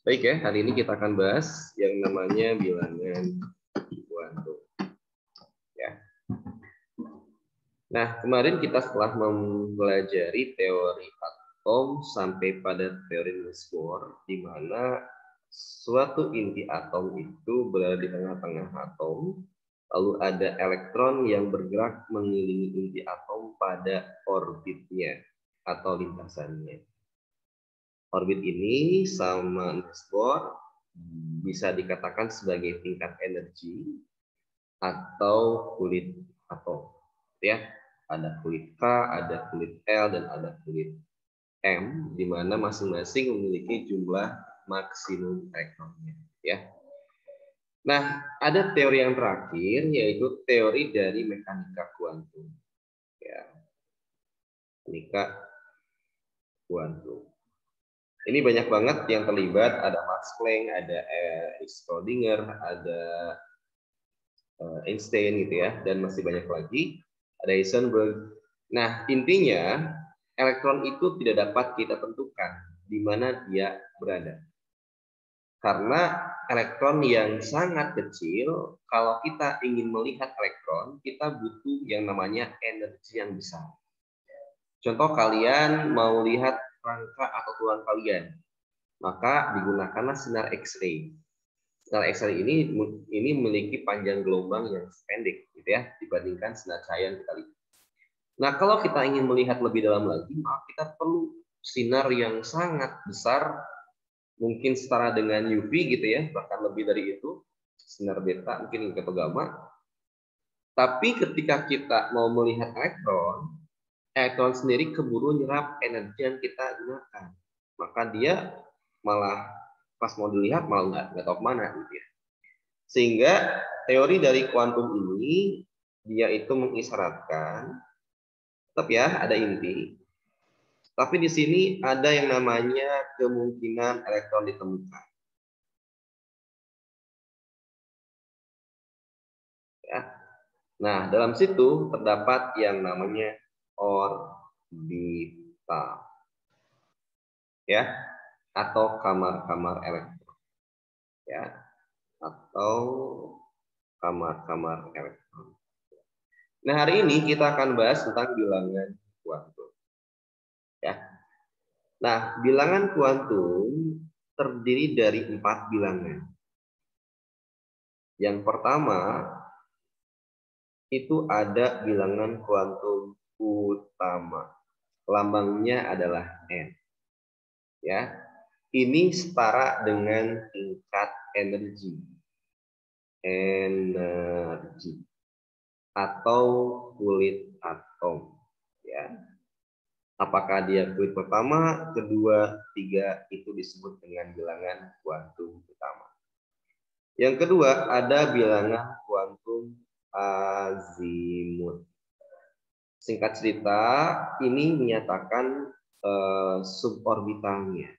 Baik ya, hari ini kita akan bahas yang namanya bilangan kuantum. Ya. Nah, kemarin kita setelah mempelajari teori atom sampai pada teori Niels Bohr, di mana suatu inti atom itu berada di tengah-tengah atom, lalu ada elektron yang bergerak mengelilingi inti atom pada orbitnya atau lintasannya. Orbit ini sama Niels Bohr bisa dikatakan sebagai tingkat energi atau kulit atom. Ya, ada kulit K, ada kulit L, dan ada kulit M, di mana masing-masing memiliki jumlah maksimum elektronnya. Ya. Nah, ada teori yang terakhir, yaitu teori dari mekanika kuantum. Ya, mekanika kuantum. Ini banyak banget yang terlibat, ada Max Planck, ada Schrödinger, ada Einstein gitu ya, dan masih banyak lagi, ada Heisenberg. Nah, intinya elektron itu tidak dapat kita tentukan di mana dia berada. Karena elektron yang sangat kecil, kalau kita ingin melihat elektron, kita butuh yang namanya energi yang besar. Contoh, kalian mau lihat rangka atau tulang kalian, maka digunakanlah sinar X-ray. Sinar X-ray ini memiliki panjang gelombang yang pendek, gitu ya, dibandingkan sinar cahaya yang kita lihat. Nah, kalau kita ingin melihat lebih dalam lagi, maka kita perlu sinar yang sangat besar, mungkin setara dengan UV gitu ya, bahkan lebih dari itu, sinar beta mungkin hingga gamma. Tapi ketika kita mau melihat elektron sendiri keburu nyerap energi yang kita gunakan, maka dia malah pas mau dilihat malah nggak tahu kemana gitu ya. Sehingga teori dari kuantum ini dia itu mengisyaratkan, tetap ya ada inti, tapi di sini ada yang namanya kemungkinan elektron ditemukan. Ya. Nah, dalam situ terdapat yang namanya orbital, ya, atau kamar-kamar elektron, ya, atau kamar-kamar elektron. Nah, hari ini kita akan bahas tentang bilangan kuantum. Ya. Nah, bilangan kuantum terdiri dari 4 bilangan. Yang pertama itu ada bilangan kuantum utama. Lambangnya adalah N. Ya. Ini setara dengan tingkat energi. Energi atau kulit atom, ya. Apakah dia kulit pertama, kedua, tiga, itu disebut dengan bilangan kuantum utama. Yang kedua ada bilangan kuantum azimut. Singkat cerita, ini menyatakan suborbitalnya.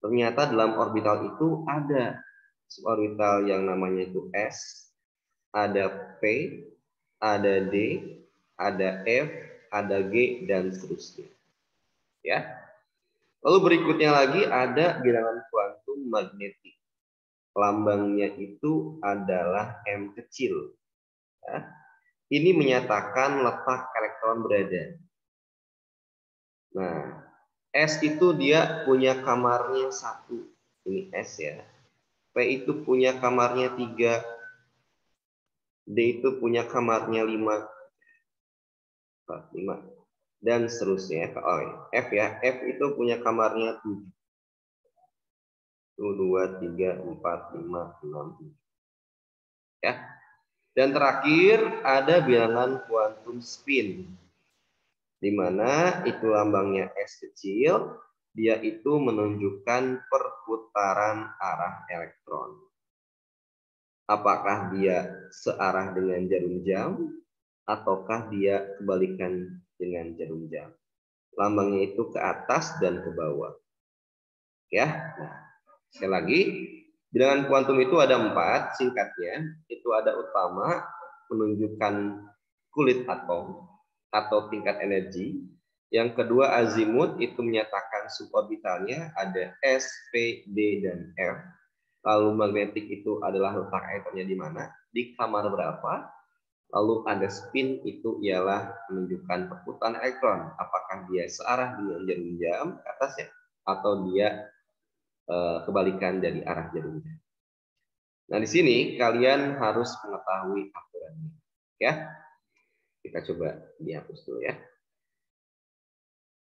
Ternyata dalam orbital itu ada suborbital yang namanya itu S, ada P, ada D, ada F, ada G, dan seterusnya. Ya. Lalu berikutnya lagi ada bilangan kuantum magnetik. Lambangnya itu adalah M kecil. Ya. Ini menyatakan letak elektron berada. Nah, S itu dia punya kamarnya 1. Ini S ya. P itu punya kamarnya 3. D itu punya kamarnya 5. Dan seterusnya. Oh, F ya. F itu punya kamarnya 7. 1, 2, 3, 4, 5, 6, 7. Ya. Dan terakhir ada bilangan kuantum spin, di mana itu lambangnya S kecil, dia itu menunjukkan perputaran arah elektron. Apakah dia searah dengan jarum jam, ataukah dia kebalikan dengan jarum jam. Lambangnya itu ke atas dan ke bawah. Ya, nah, sekali lagi, bilangan kuantum itu ada 4, singkatnya. Itu ada utama, menunjukkan kulit atom atau tingkat energi. Yang kedua azimut itu menyatakan suborbitalnya ada S, P, D, dan F. Lalu magnetik itu adalah letak elektronnya di mana, di kamar berapa. Lalu ada spin itu ialah menunjukkan perputaran elektron. Apakah dia searah dengan jarum jam ke atasnya atau dia kebalikan dari arah jarum jam. Nah, di sini kalian harus mengetahui aturannya. Ya, kita coba dihapus dulu ya.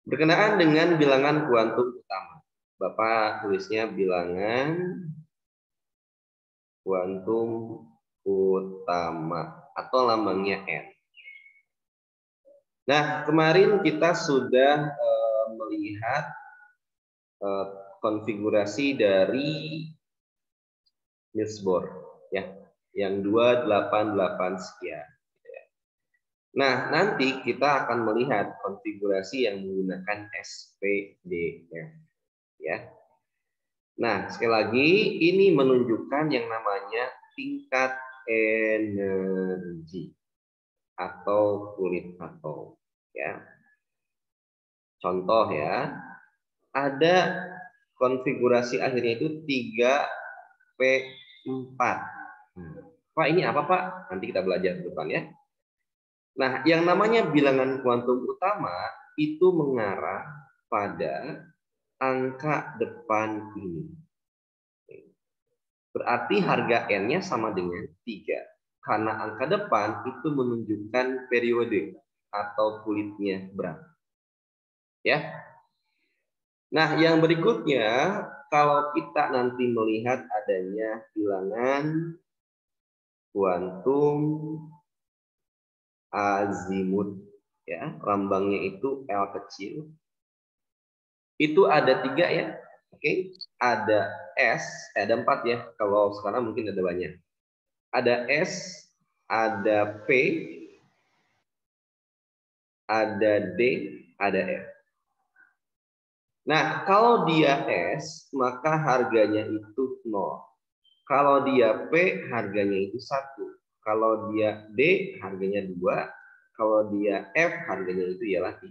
Berkenaan dengan bilangan kuantum utama. Bapak tulisnya bilangan kuantum utama atau lambangnya N. Nah, kemarin kita sudah melihat konfigurasi dari Niels Bohr ya, yang 288 sekian. Nah, nanti kita akan melihat konfigurasi yang menggunakan SPDF ya. Nah, sekali lagi ini menunjukkan yang namanya tingkat energi atau kulit atom ya. Contoh ya, ada konfigurasi akhirnya itu 3P4. Pak, ini apa Pak? Nanti kita belajar ke depan ya. Nah, yang namanya bilangan kuantum utama itu mengarah pada angka depan ini. Berarti harga N-nya sama dengan 3. Karena angka depan itu menunjukkan periode atau kulitnya berapa. Ya. Nah, yang berikutnya, kalau kita nanti melihat adanya bilangan kuantum azimut, ya, lambangnya itu L kecil. Itu ada 3 ya, oke? Ada S, ada 4 ya. Kalau sekarang mungkin ada banyak. Ada S, ada P, ada D, ada F. Nah, kalau dia S, maka harganya itu 0. Kalau dia P, harganya itu 1. Kalau dia D, harganya 2. Kalau dia F, harganya itu ialah 3.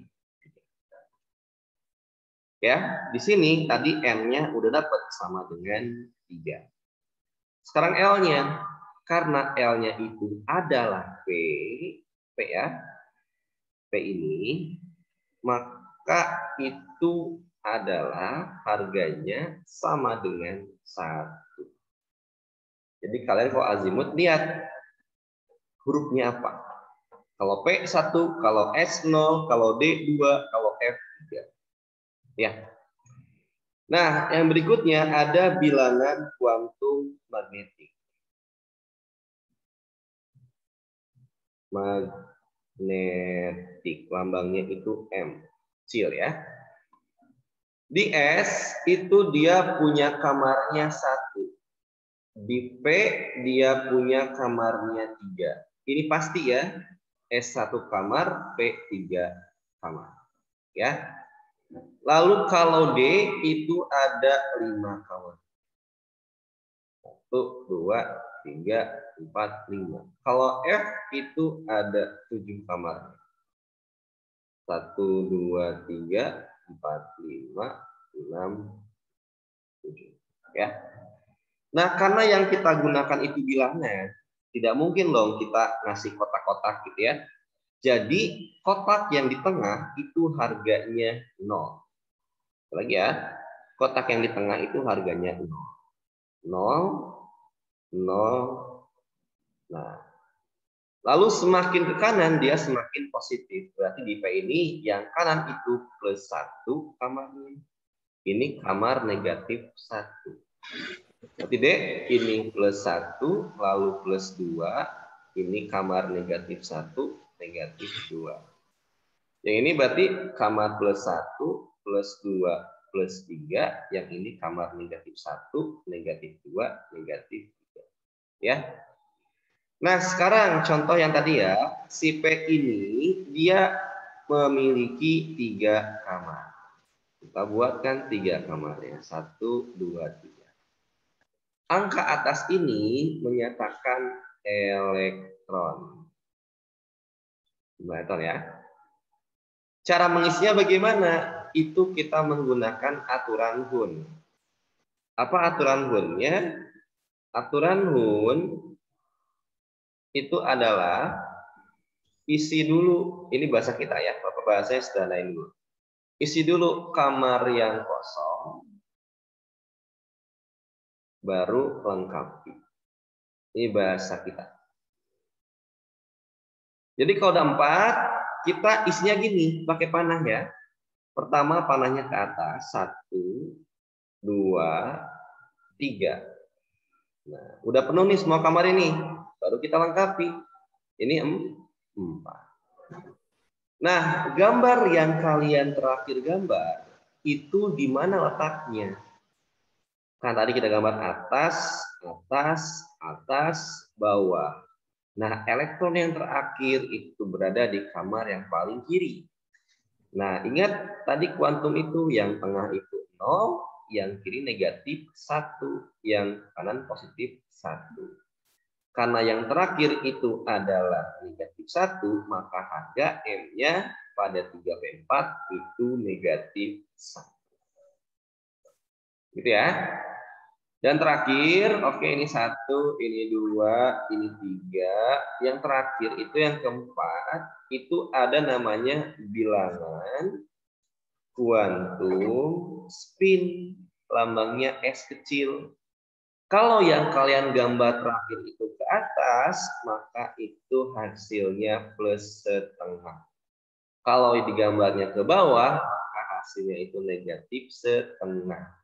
Ya, di sini tadi N-nya udah dapat sama dengan 3. Sekarang L-nya, karena L-nya itu adalah P ya, P ini, maka itu adalah harganya sama dengan 1. Jadi kalian kalau azimut lihat hurufnya apa. Kalau P 1, kalau S 0, kalau D 2, kalau F 3. Ya. Nah, yang berikutnya ada bilangan kuantum magnetik. Magnetik, lambangnya itu M. Kecil ya. Di S itu dia punya kamarnya 1. Di P dia punya kamarnya 3. Ini pasti ya. S1 kamar, P3 kamar. Ya. Lalu kalau D itu ada 5 kamar. 1, 2, 3, 4, 5. Kalau F itu ada 7 kamar. 1, 2, 3, 4, 5, 6, 7. Ya. Nah, karena yang kita gunakan itu bilangan, tidak mungkin dong kita ngasih kotak-kotak gitu ya. Jadi kotak yang di tengah itu harganya 0. Lagi ya, kotak yang di tengah itu harganya 0. 0, 0. Nah, lalu semakin ke kanan dia semakin positif. Berarti di P ini yang kanan itu plus 1 kamarnya. Ini kamar negatif 1. Berarti D ini plus 1, lalu plus 2. Ini kamar negatif 1, negatif 2. Yang ini berarti kamar plus 1, plus 2, plus 3. Yang ini kamar negatif 1, negatif 2, negatif 3. Ya. Nah, sekarang contoh yang tadi ya. Si P ini dia memiliki 3 kamar. Kita buatkan 3 kamarnya. 1, 2, 3. Angka atas ini menyatakan elektron. Elektron ya. Cara mengisinya bagaimana? Itu kita menggunakan aturan Hund. Apa aturan Hundnya? Aturan Hund itu adalah isi dulu, ini bahasa kita ya, Bapak bahasanya sederhanain dulu. Isi dulu kamar yang kosong, baru lengkapi. Ini bahasa kita. Jadi kalau ada 4, kita isinya gini, pakai panah ya. Pertama panahnya ke atas, 1, 2, 3. Nah, udah penuh nih semua kamar ini, baru kita lengkapi. Ini 4. Nah, gambar yang kalian terakhir gambar itu di mana letaknya? Kan tadi kita gambar atas, atas, atas, bawah. Nah, elektron yang terakhir itu berada di kamar yang paling kiri. Nah, ingat tadi kuantum itu yang tengah itu 0, yang kiri negatif 1, yang kanan positif 1. Karena yang terakhir itu adalah negatif 1, maka harga M-nya pada 3P4 itu negatif 1. Gitu ya. Dan terakhir, oke ini 1, ini 2, ini 3. Yang terakhir itu yang keempat, itu ada namanya bilangan kuantum spin. Lambangnya S kecil. Kalau yang kalian gambar terakhir itu ke atas, maka itu hasilnya plus setengah. Kalau digambarnya ke bawah, maka hasilnya itu negatif setengah.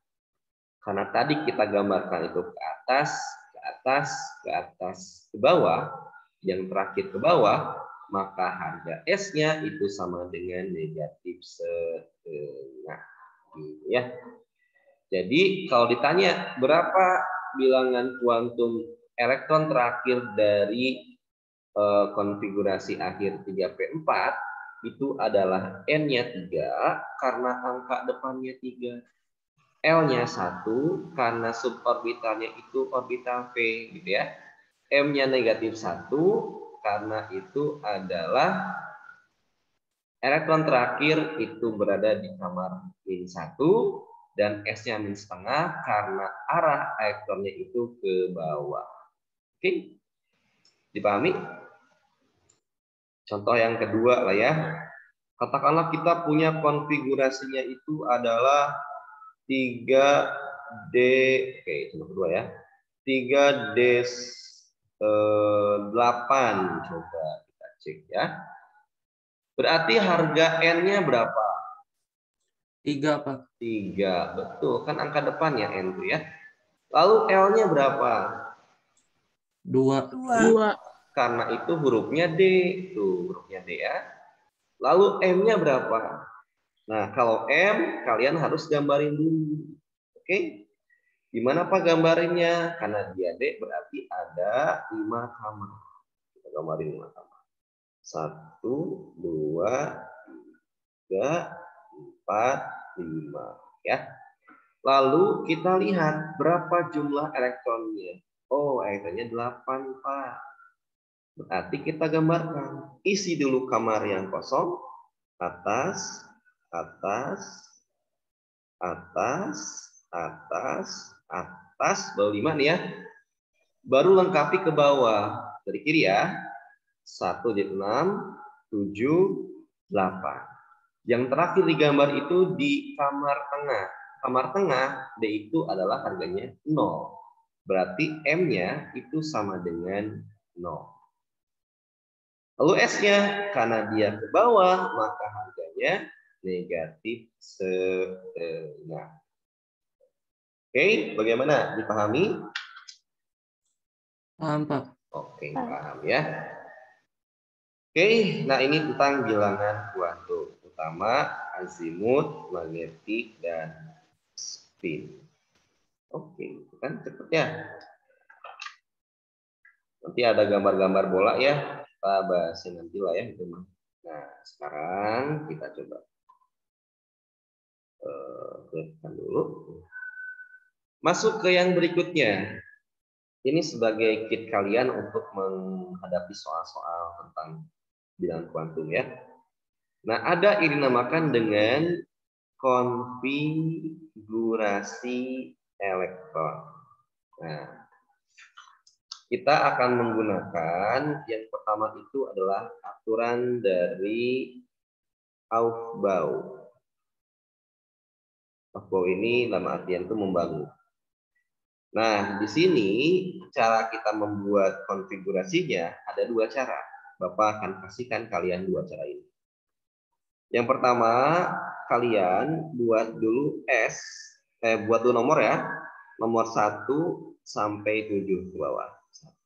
Karena tadi kita gambarkan itu ke atas, ke atas, ke atas, ke bawah. Yang terakhir ke bawah, maka harga S-nya itu sama dengan negatif setengah. Gitu ya. Jadi kalau ditanya berapa bilangan kuantum elektron terakhir dari konfigurasi akhir 3P4 itu adalah N-nya 3 karena angka depannya 3. L-nya 1 karena suborbitalnya itu orbital V gitu ya. M-nya negatif 1 karena itu adalah elektron terakhir itu berada di kamar min 1. Dan S-nya min setengah karena arah elektronnya itu ke bawah. Oke? Dipahami? Contoh yang kedua lah ya. Katakanlah kita punya konfigurasinya itu adalah 3D. Oke, contoh kedua ya. 3D8. Coba kita cek ya. Berarti harga N-nya berapa? 3, Pak. 3, betul. Kan angka depannya N itu ya. Lalu L-nya berapa? 2. Karena itu hurufnya D. Tuh, hurufnya D ya. Lalu M-nya berapa? Nah, kalau M, kalian harus gambarin dulu. Oke? Gimana Pak gambarinnya? Karena dia D, berarti ada 5 kamar. Kita gambarin 5 kamar. 1, 2, 3, 4, 5. Ya. Lalu kita lihat berapa jumlah elektronnya. Oh, elektronnya 8, Pak. Berarti kita gambarkan. Isi dulu kamar yang kosong. Atas, atas, atas, atas, atas. Baru 5 nih ya. Baru lengkapi ke bawah. Dari kiri ya. 1 jadi 6, 7, 8. Yang terakhir digambar itu di kamar tengah. Kamar tengah D itu adalah harganya 0. Berarti M-nya itu sama dengan 0. Lalu S-nya karena dia ke bawah maka harganya negatif setengah. Oke, bagaimana? Dipahami? Paham, Pak. Oke, paham ya. Oke, nah ini tentang bilangan kuantum, utama azimut, magnetik, dan spin. Oke, itu kan cepet ya. Nanti ada gambar-gambar bola ya, kita bahasin nanti lah ya itu mah. Nah, sekarang kita coba klikkan dulu. Masuk ke yang berikutnya. Ini sebagai kit kalian untuk menghadapi soal-soal tentang bilangan kuantum ya. Nah, ada yang dinamakan dengan konfigurasi elektron. Nah, kita akan menggunakan yang pertama itu adalah aturan dari Aufbau. Aufbau ini dalam artian itu membangun. Nah, di sini cara kita membuat konfigurasinya ada dua cara. Bapak akan kasihkan kalian dua cara ini. Yang pertama, kalian buat dulu buat dulu nomor ya. Nomor 1 sampai 7 ke bawah.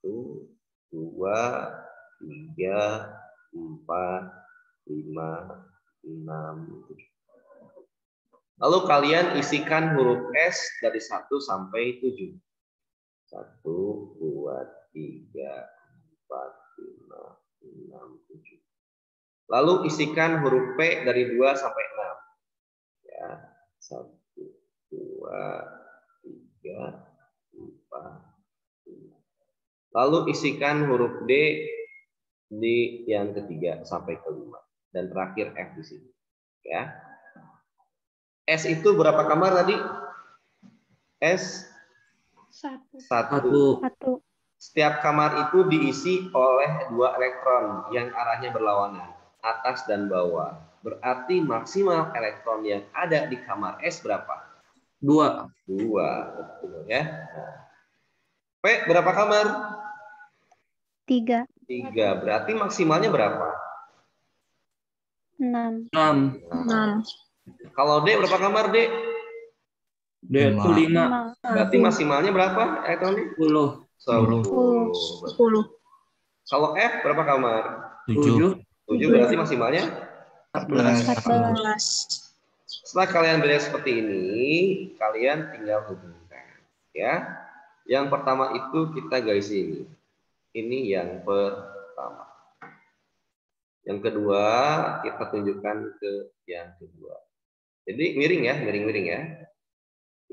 1, 2, 3, 4, 5, 6, 7. Lalu kalian isikan huruf S dari 1 sampai 7. 1, 2, 3, 4, 5, 6, 7. Lalu isikan huruf P dari 2 sampai 6. Ya, 1, 2, 3, 4, 5. Lalu isikan huruf D di yang ketiga sampai ke 5. Dan terakhir F di sini. Ya. S itu berapa kamar tadi? S 1. Setiap kamar itu diisi oleh 2 elektron yang arahnya berlawanan, atas dan bawah. Berarti maksimal elektron yang ada di kamar S berapa? 2. 2, betul ya. P berapa kamar? 3. 3. Berarti maksimalnya berapa? 6. 6. Kalau D berapa kamar, D? D itu 5. Berarti maksimalnya berapa elektronnya? 10. 10. Kalau F berapa kamar? 7. 7 berarti maksimalnya 14. Setelah kalian beres seperti ini, kalian tinggal hubungkan. Ya, yang pertama itu kita garis ini. Ini yang pertama. Yang kedua kita tunjukkan ke yang kedua. Jadi miring ya, miring-miring ya.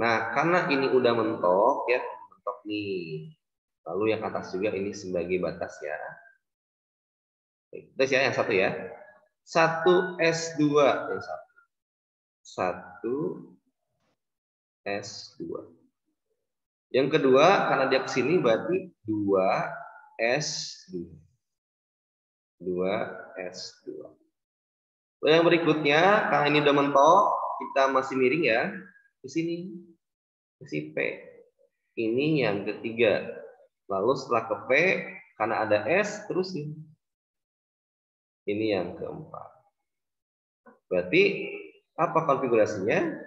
Nah, karena ini udah mentok ya, mentok nih. Lalu yang atas juga ini sebagai batas ya. Terus ya yang satu ya. 1 S2 yang satu. 1 S2. Yang kedua karena dia kesini berarti 2 S2. 2 S2. Lalu yang berikutnya karena ini udah mentok, kita masih miring ya ke sini. Ke si P. Ini yang ketiga. Lalu setelah ke P karena ada S terus ini. Ini yang keempat. Berarti apa konfigurasinya?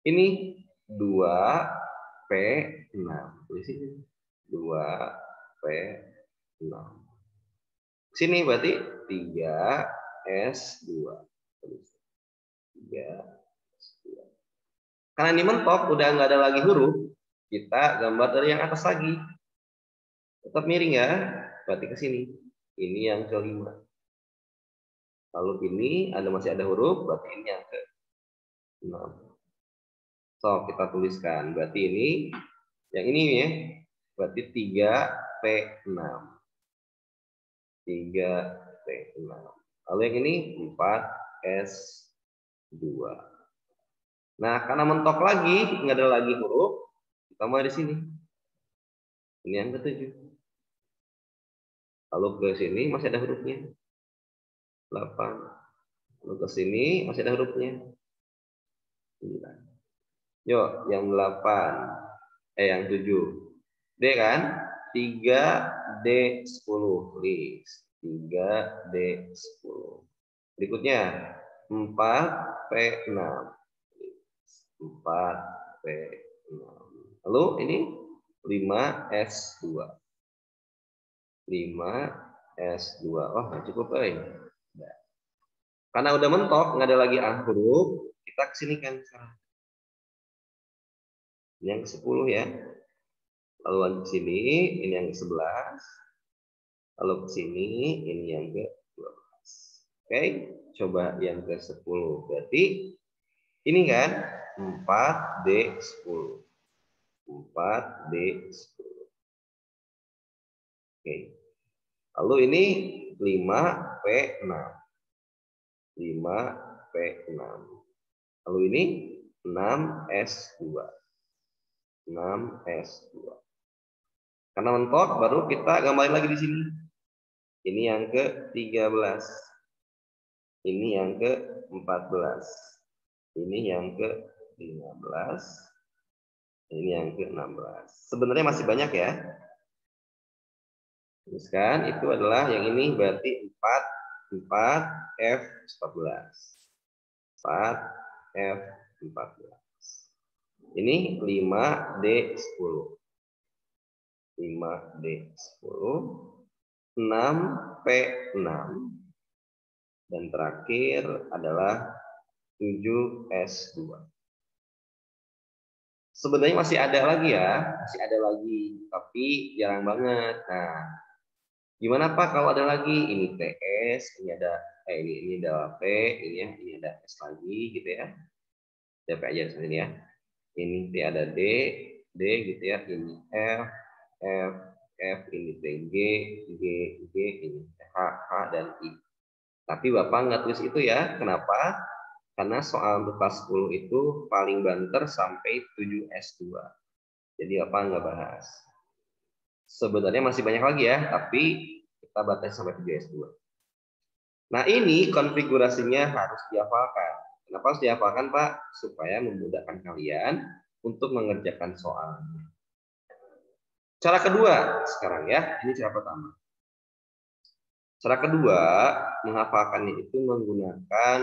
Ini 2P6. Tulis ini 2P6. Sini berarti 3S2. Tulis 3S2. Karena ini mentok, udah nggak ada lagi huruf, kita gambar dari yang atas lagi. Tetap miring ya, berarti ke sini. Ini yang kelima. Lalu ini masih ada huruf, berarti ini yang ke-6. So, kita tuliskan. Berarti ini, yang ini ya, berarti 3P6. 3P6. Lalu yang ini 4S2. Nah, karena mentok lagi, nggak ada lagi huruf, kita mau di sini. Ini yang ke-7. Lalu ke sini masih ada hurufnya. 8. Lalu ke sini masih ada hurufnya. 9. Yuk, yang 8. Yang 7. D kan? 3D10. List. 3D10. Berikutnya 4P6. 4P6. Lalu ini 5S2. 5S2. Oh, nggak cukup, Karena udah mentok, nggak ada lagi huruf, kita kesini kan sekarang. Ini yang ke-10 ya. Lalu ke sini, ini yang ke-11. Lalu ke sini, ini yang ke-12. Oke, coba yang ke-10. Berarti ini kan 4D10. 4D10. Oke. Lalu ini 5P6. 5P6. Lalu ini 6S2. 6S2. Karena mentok, baru kita gambarin lagi di sini. Ini yang ke-13. Ini yang ke-14. Ini yang ke-15. Ini yang ke-16. Sebenarnya masih banyak ya. Teruskan, itu adalah yang ini berarti 4F14. 4F14. Ini 5D10. 5D10. 6P6. Dan terakhir adalah 7S2. Sebenarnya masih ada lagi ya. Masih ada lagi. Tapi jarang banget. Nah, gimana Pak kalau ada lagi? Ini TS, ini ada ini ada P, ini ada S lagi gitu ya. DP aja di sini ya. Ini T ada D gitu ya. Ini F, ini T, G, ini H dan I. Tapi Bapak nggak tulis itu ya. Kenapa? Karena soal untuk kelas 10 itu paling banter sampai 7S2. Jadi Bapak nggak bahas. Sebenarnya masih banyak lagi ya, tapi kita batasi sampai 7S2. Nah, ini konfigurasinya harus dihafalkan. Kenapa harus dihafalkan, Pak? Supaya memudahkan kalian untuk mengerjakan soalnya. Cara kedua sekarang ya, ini cara pertama. Cara kedua, menghafalkannya itu menggunakan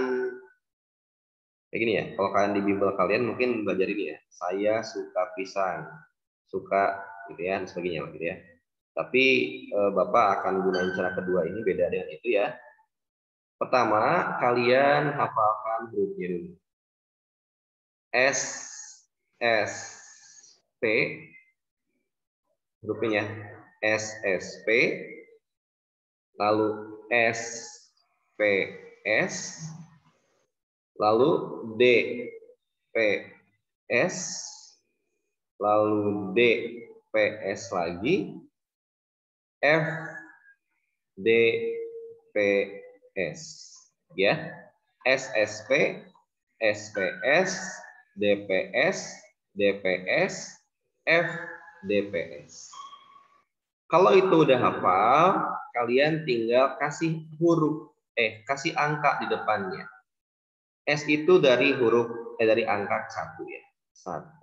kayak gini ya. Kalau kalian di bimbel kalian mungkin belajar ini ya. Saya suka pisang, suka gitu ya, dan sebagainya gitu ya. Tapi Bapak akan gunain cara kedua ini beda dengan itu ya. Pertama, kalian hafalkan hurufnya dulu. SSP, hurufnya SSP, lalu SPS, lalu DPS, lalu DPS lagi, FDPS, ya, SSP, SPS, DPS, DPS, FDPS. Kalau itu udah hafal, kalian tinggal kasih kasih angka di depannya. S itu dari dari angka 1 ya. 1,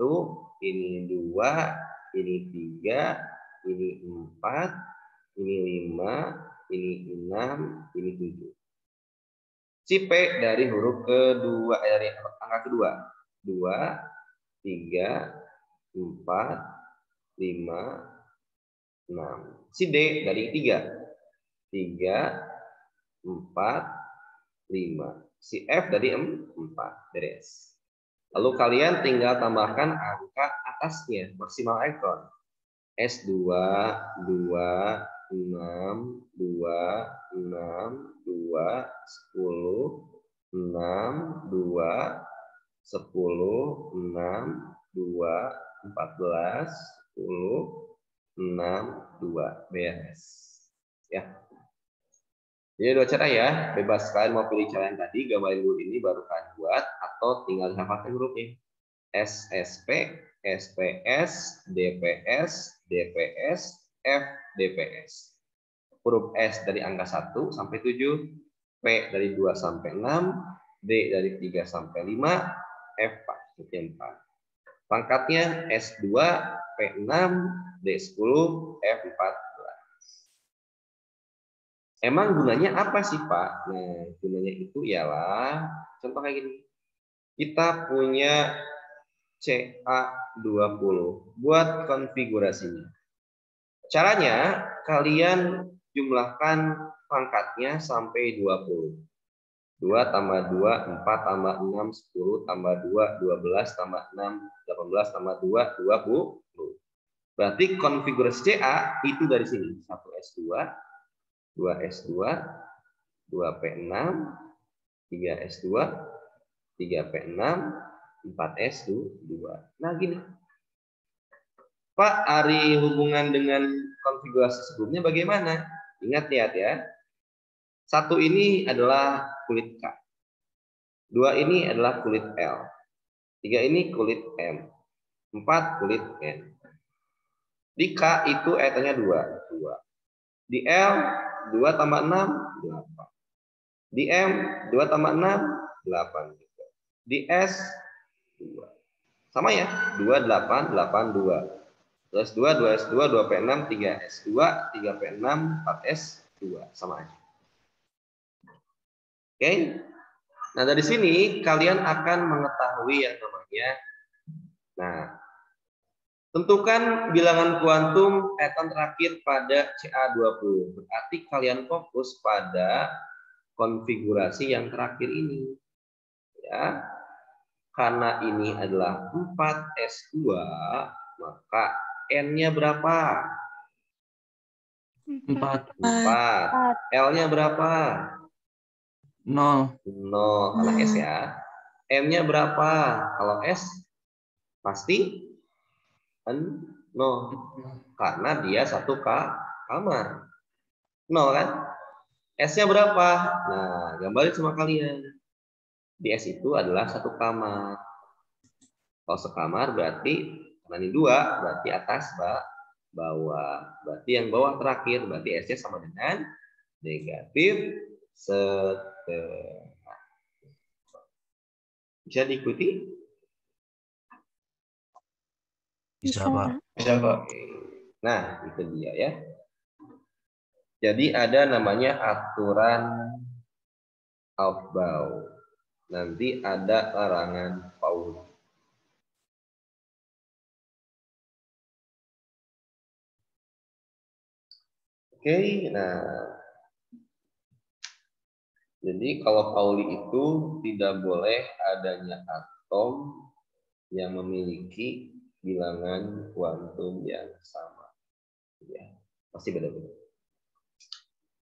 ini 2, ini 3, ini 4, ini 5, ini 6, ini 7. Si P dari huruf kedua, dari angka kedua. 2, 3, 4, 5, 6. Si D dari 3. 3, 4, 5. Si F dari 4. Beres. Lalu kalian tinggal tambahkan angka atasnya, maksimal elektron. S2, 2, 6, 2, 6, 2, 10, 6, 2, 10, 6, 2, 14, 10, 6, 2. Beres. Ya. Jadi dua cara ya. Bebas kalian mau pilih cara yang tadi, gambarin huruf ini baru kalian buat, atau tinggal hafalkan hurufnya. SSP, SPS, DPS, DPS, FDPS. Huruf S dari angka 1 sampai 7, P dari 2 sampai 6, D dari 3 sampai 5, F sampai 4. Pangkatnya S2, P6, D10, F14. Emang gunanya apa sih Pak? Nah, gunanya itu ialah, contoh kayak gini. Kita punya CA20 buat konfigurasinya. Caranya, kalian jumlahkan pangkatnya sampai 20. 2 tambah 2, 4 tambah 6, 10 tambah 2, 12 tambah 6, 18 tambah 2, 20. Berarti konfigurasi CA itu dari sini. 1S2, 2S2, 2P6, 3S2, 3P6, 4S2. Nah gini. Pak, Ari hubungan dengan konfigurasi sebelumnya bagaimana? Ingat lihat ya. 1 ini adalah kulit K. 2 ini adalah kulit L. 3 ini kulit M. 4 kulit N. Di K itu ETA-nya 2. 2. Di L 2 tambah 6, 8. Di M 2 tambah 6, 8 juga. Di S 2. Sama ya, 2, 8, 8, 2. 2S2, 2S2, 2P6, 3S2, 3P6, 4S2. Sama aja. Oke. Nah, dari sini kalian akan mengetahui yang namanya. Nah, tentukan bilangan kuantum eton terakhir pada CA20. Berarti kalian fokus pada konfigurasi yang terakhir ini. Ya. Karena ini adalah 4S2, maka N-nya berapa? 4. 4. L-nya berapa? 0. 0 karena S ya. M-nya berapa? Kalau S pasti 0 karena dia satu kamar. 0 kan? S-nya berapa? Nah, gambarin sama kalian. Di S itu adalah satu kamar. Kalau sekamar berarti karena ini 2 berarti atas bawah. Berarti yang bawah terakhir berarti S-nya sama dengan negatif setengah. Bisa diikuti? Bisa. Bisa, Pak. Nah, itu dia ya. Jadi ada namanya aturan Aufbau. Nanti ada larangan Pauli. Oke, nah. Jadi kalau Pauli itu tidak boleh adanya atom yang memiliki bilangan kuantum yang sama. Ya, pasti beda-beda.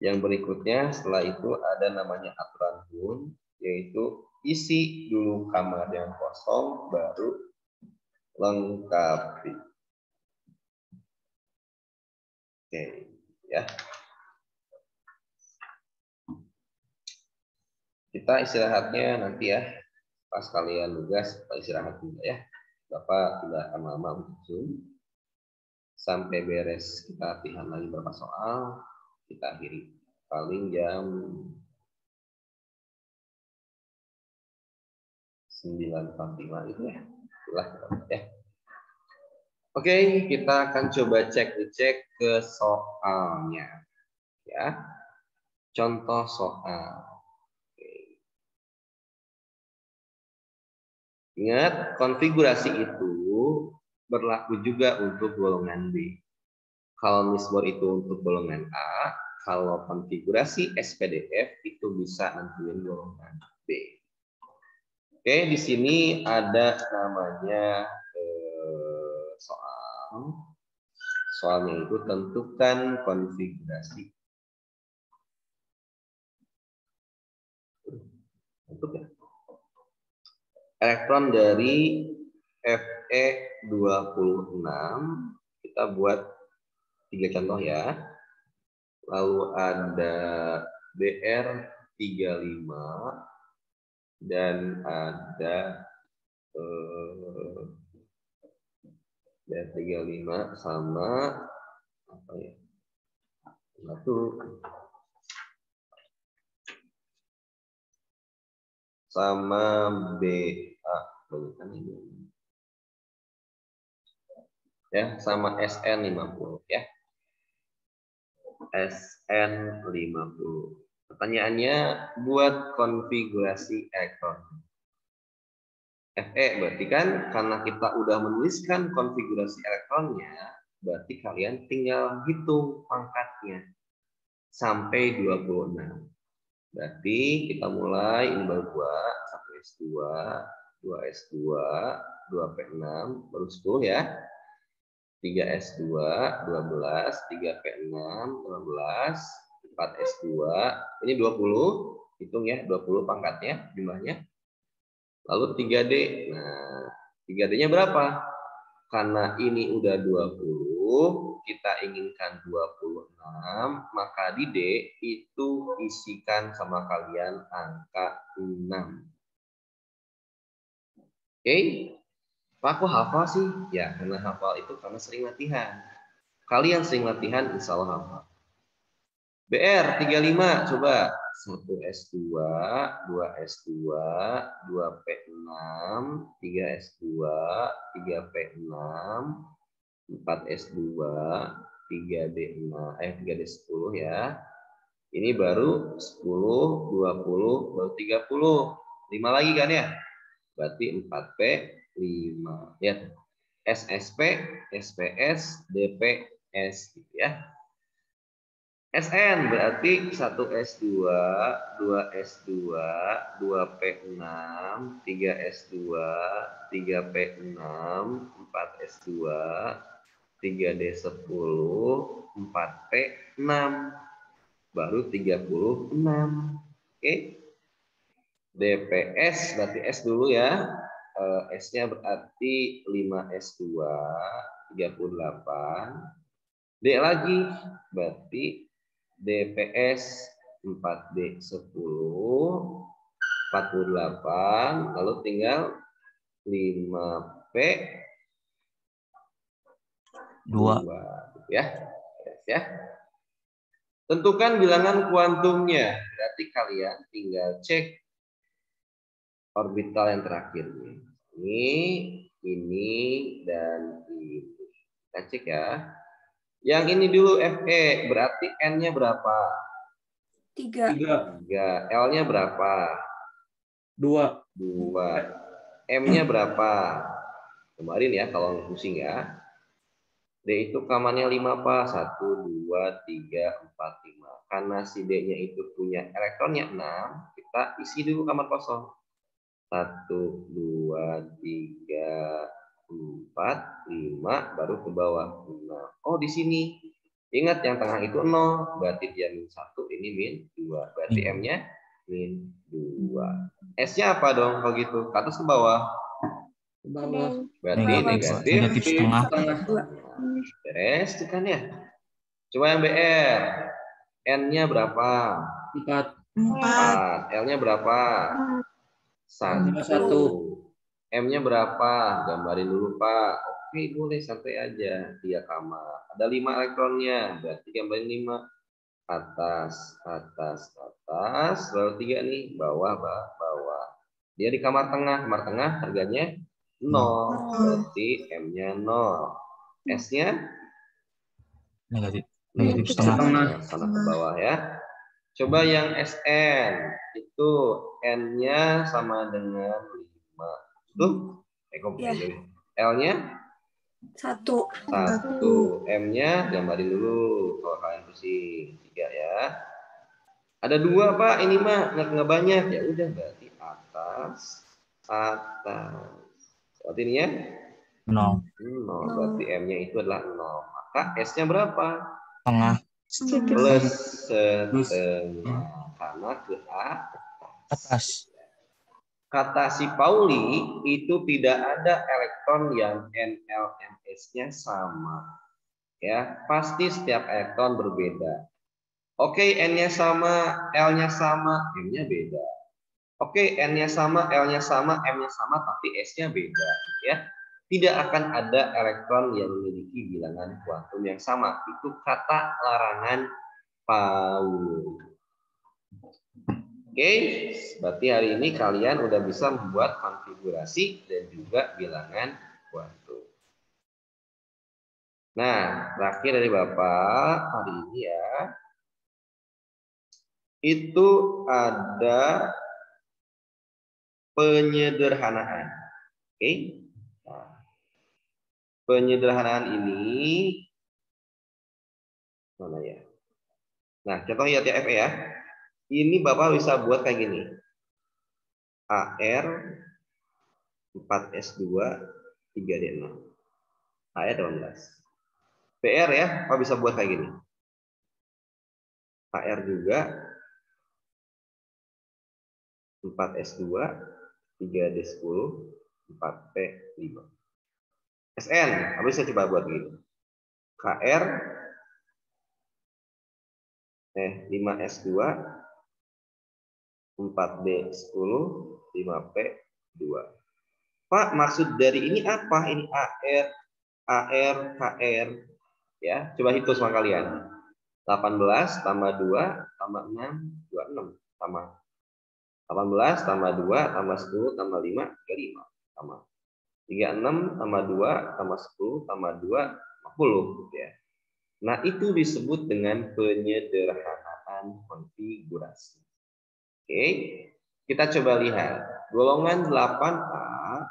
Yang berikutnya setelah itu ada namanya aturan Hund, yaitu isi dulu kamar yang kosong baru lengkapi. Oke, ya. Kita istirahatnya nanti ya. Pas kalian tugas, kita istirahat juga ya. Bapak tidak akan lama untuk Zoom. Sampai beres kita latihan lagi beberapa soal, kita akhiri. Paling jam 9.45 itu ya. Itulah ya. Oke, kita akan coba cek ke soalnya. Ya. Contoh soal. Ingat, konfigurasi itu berlaku juga untuk golongan B. Kalau misbor itu untuk golongan A, kalau konfigurasi SPDF itu bisa nentuin golongan B. Oke, di sini ada namanya soal. Soalnya itu tentukan konfigurasi. Untuk ya. Elektron dari Fe26 kita buat 3 contoh ya. Lalu ada Br35 dan ada Br35 sama apa ya? Sama BA ya, sama SN50 ya. SN50. Pertanyaannya buat konfigurasi elektron. Fe berarti kan karena kita udah menuliskan konfigurasi elektronnya, berarti kalian tinggal hitung pangkatnya sampai 26. Berarti kita mulai ini baru 2, 1S2, 2S2, 2P6, baru 10 ya. 3S2, 12, 3P6, 12, 4S2, ini 20, hitung ya, 20 pangkatnya, jumlahnya. Lalu 3D, nah 3D-nya berapa? Karena ini udah 20, kita inginkan 26, maka di D itu isikan sama kalian angka 6. Oke. Pak, aku hafal sih? Ya, karena hafal itu karena sering latihan. Kalian sering latihan, insya Allah hafal. BR 35, coba. 1 S2, 2 S2, 2P6, 3 S2, 3P6, 4 S2, 3D6, 3D10 ya. Ini baru 10, 20, baru 30. 5 lagi kan ya? Berarti 4P5. Ya. SSP, SPS, DPS gitu ya. SN berarti 1 S2, 2 S2, 2P6, 3 S2, 3P6, 4 S2, 3D10, 4P6. Baru 36. Oke. DPS berarti S dulu ya. S-nya berarti 5 S2, 38. D lagi berarti DPS 4D10, 48. Lalu tinggal 5P 2 gitu ya. Ya. Tentukan bilangan kuantumnya. Berarti kalian tinggal cek orbital yang terakhir ini dan ini. Kita cek ya. Yang ini dulu Fe, berarti N-nya berapa? 3. 3. L-nya berapa? 2. 2. M-nya berapa? Kemarin ya kalau pusing ya. D itu kamarnya 5 Pak. 1, 2, 3, 4, 5. Karena si D-nya itu punya elektronnya 6, kita isi dulu kamar kosong. 1, 2, 3, 4, 5, baru ke bawah. 5. Oh, di sini. Ingat yang tengah itu 0, berarti dia min 1, ini min 2. Berarti M-nya min 2. S-nya apa dong kalau gitu? Ke atas ke bawah. Ke bawah. Berarti negatif setengah. Beres itu kan ya. Coba yang BR. N-nya berapa? 4. 4. L-nya berapa? 1. 1. M-nya berapa? Gambarin dulu Pak. Oke, boleh santai aja. 3 kamar. Ada 5 elektronnya. Berarti gambarin 5. Atas, atas, atas. Baru 3 nih. Bawah, bawah. Dia di kamar tengah. Kamar tengah harganya 0. Berarti M-nya 0. S-nya Negatif setengah. Sana ke bawah ya. Coba yang SN itu N-nya sama dengan 5. Tuh, L-nya 1. 1. M-nya gambarin dulu kalau kalian pusing. 3 ya. Ada 2 Pak, ini mah nggak banyak. Ya udah berarti atas, atas. Berarti ini ya 0. 0. Berarti M-nya itu adalah 0. Maka S-nya berapa? Setengah. Plus setengah. Karena ke Atas. Kata si Pauli itu tidak ada elektron yang NLMS-nya sama. Ya, pasti setiap elektron berbeda. Oke, N-nya sama, L-nya sama, M-nya beda. Oke, N-nya sama, L-nya sama, M-nya sama, tapi S-nya beda. Ya, tidak akan ada elektron yang memiliki bilangan kuantum yang sama. Itu kata larangan Pauli. Oke, berarti hari ini kalian udah bisa membuat konfigurasi dan juga bilangan kuantum. Nah, terakhir dari Bapak hari ini ya, itu ada penyederhanaan. Oke, nah, penyederhanaan ini mana ya? Nah, contoh ya TF ya. Ini Bapak bisa buat kayak gini. AR 4S2 3D6. AR 18. PR ya, Pak bisa buat kayak gini. HR juga 4S2, 3D10, 4P5. SN, habis saya coba buat gini. KR 5S2, 4D10, 5P2. Pak, maksud dari ini apa? Ini AR, AR, KR. Ya, coba hitung sama kalian. 18 tambah 2 tambah 6, 26 tambah 18 tambah 2 tambah 10 tambah 5, 35 tambah 36 tambah 2 tambah 10 tambah 2, 50 ya. Nah, itu disebut dengan penyederhanaan konfigurasi. Oke, kita coba lihat. Golongan 8A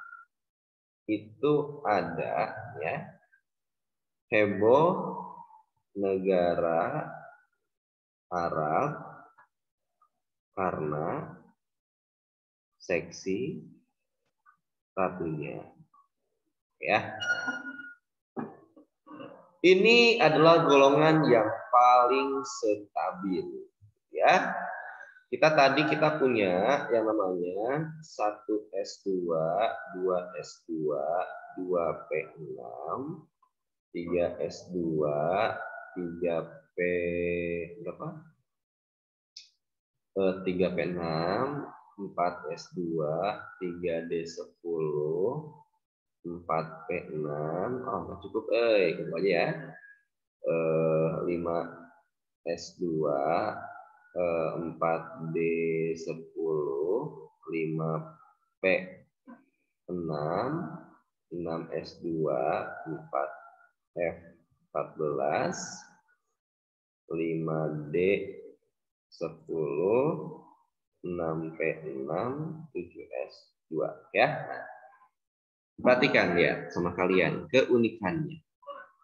itu ada ya heboh negara Arab karena seksi ratunya ya. Ini adalah golongan yang paling stabil ya. Kita punya yang namanya 1S2, 2S2, 2P6, 3S2, 3P berapa? 3P6, 4S2, 3D10, 4P6, oh nggak cukup, gitu aja ya. 5S2, 4D10, 5P6, 6S2, 4F14, 5D10, 6P6, 7S2 ya. Perhatikan ya sama kalian keunikannya.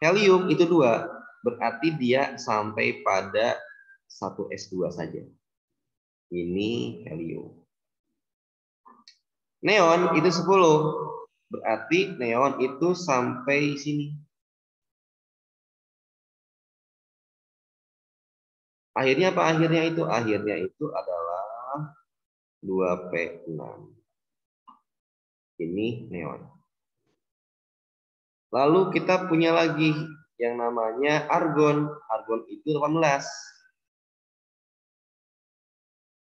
Helium itu 2, berarti dia sampai pada 1S2 saja. Ini helium. Neon itu 10, berarti neon itu sampai sini. Akhirnya apa? Akhirnya itu adalah 2P6. Ini neon. Lalu kita punya lagi yang namanya argon. Argon itu 18.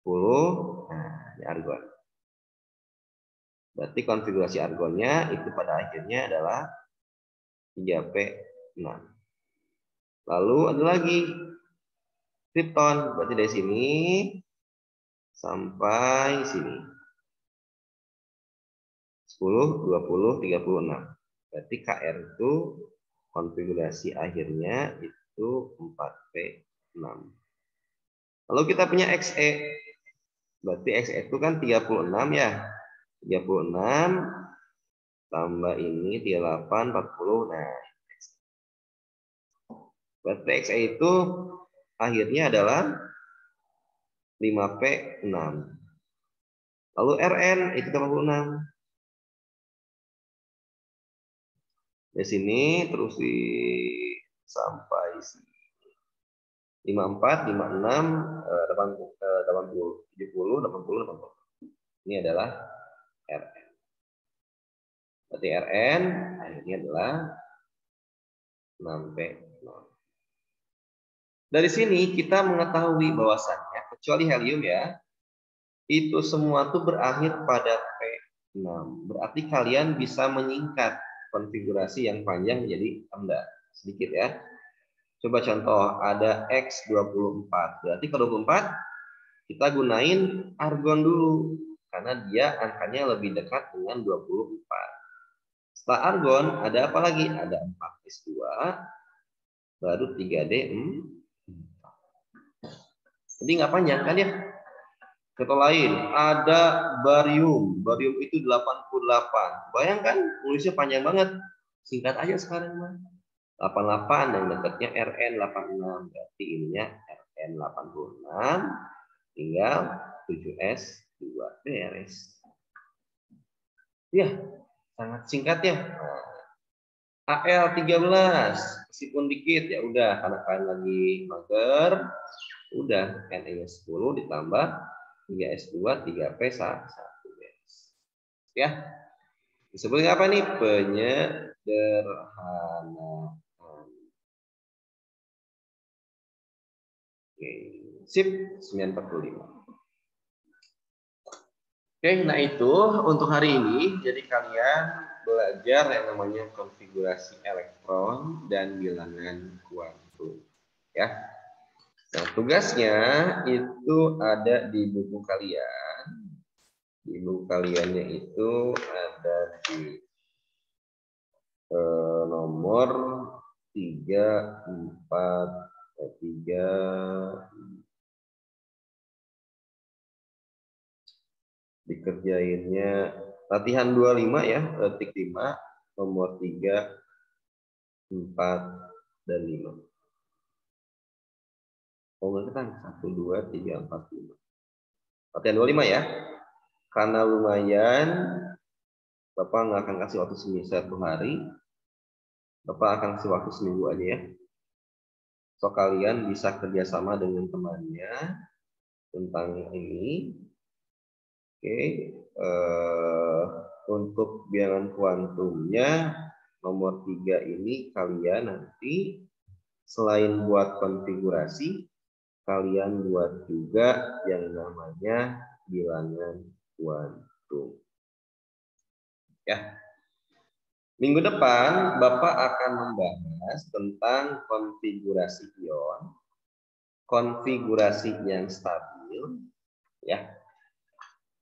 10. Nah, ini argon. Berarti konfigurasi argonnya itu pada akhirnya adalah 3P6. Lalu ada lagi kripton. Berarti dari sini sampai sini. 10, 20, 36. Berarti KR itu konfigurasi akhirnya itu 4P6. Lalu kita punya XE. Berarti XE itu kan 36 ya. 36 tambah ini 38, 40. Nah, berarti XE itu akhirnya adalah 5P6. Lalu RN itu 86. Di sini terus sampai 54, 56, 80, 70, 80, 80. Ini adalah RN. Berarti RN akhirnya adalah 6P0. Dari sini kita mengetahui bahwasannya kecuali helium ya, itu semua tuh berakhir pada P6. Berarti kalian bisa menyingkat konfigurasi yang panjang menjadi rendah sedikit ya. Coba contoh, ada X24. Berarti ke 24 kita gunain argon dulu karena dia angkanya lebih dekat dengan 24. Setelah argon ada apa lagi? Ada 4S2 baru 3D4. Jadi nggak panjang kan ya? Contoh lain, ada barium. Barium itu 88. Bayangkan tulisnya panjang banget. Singkat aja sekarang mah. 88 yang dekatnya RN 86. Berarti ininya RN 86. Tinggal 7S2 beres. Ya, sangat singkat ya. Nah, AL13 meskipun dikit ya udah karena kalian lagi mager, udah NE 10 ditambah 3S2 3P1 beres. Ya. Disebut apa nih? Penyederhanaan. Oke, sip 945. Oke, nah itu untuk hari ini. Jadi kalian belajar yang namanya konfigurasi elektron dan bilangan kuantum. Ya. Nah, tugasnya itu ada di buku kalian. Di buku kaliannya itu ada di nomor 3, 4, 3, dikerjainnya latihan 25 ya, detik 5, nomor 3, 4, dan 5. Oh enggak kan? 1, 2, 3, 4, 5. Latihan 25 ya. Karena lumayan, Bapak nggak akan kasih waktu satu hari. Bapak akan kasih waktu seminggu aja ya. So kalian bisa kerjasama dengan temannya tentang ini. Oke. Untuk bilangan kuantumnya nomor 3 ini kalian nanti selain buat konfigurasi, kalian buat juga yang namanya bilangan kuantum. Ya. Minggu depan Bapak akan membahas tentang konfigurasi ion, konfigurasi yang stabil, ya.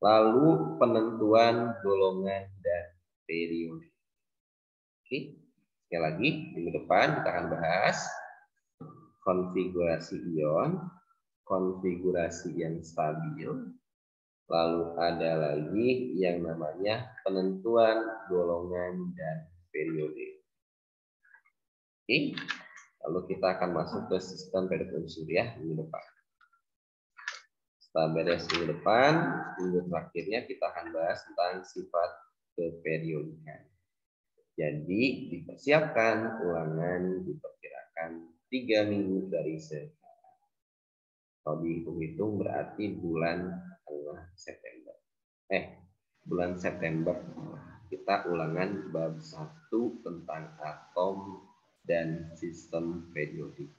Lalu penentuan golongan dan periode. Oke. Sekali lagi, minggu depan kita akan bahas konfigurasi ion, konfigurasi yang stabil, lalu ada lagi yang namanya penentuan golongan dan periode. Oke, lalu kita akan masuk ke sistem periode unsur ya minggu depan. Setelah beres minggu depan, minggu terakhirnya kita akan bahas tentang sifat keperiodikan. Jadi dipersiapkan ulangan diperkirakan 3 minggu dari sekarang. Kalau dihitung-hitung berarti bulan tengah September. Bulan September kita ulangan bab 1 tentang atom dan sistem periodik.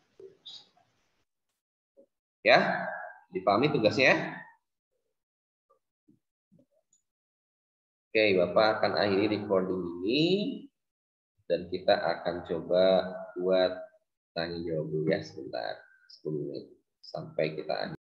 Ya, dipahami tugasnya ya? Oke, Bapak akan akhiri recording ini dan kita akan coba buat tanya jawab dulu ya sebentar 10 menit sampai kita akhiri.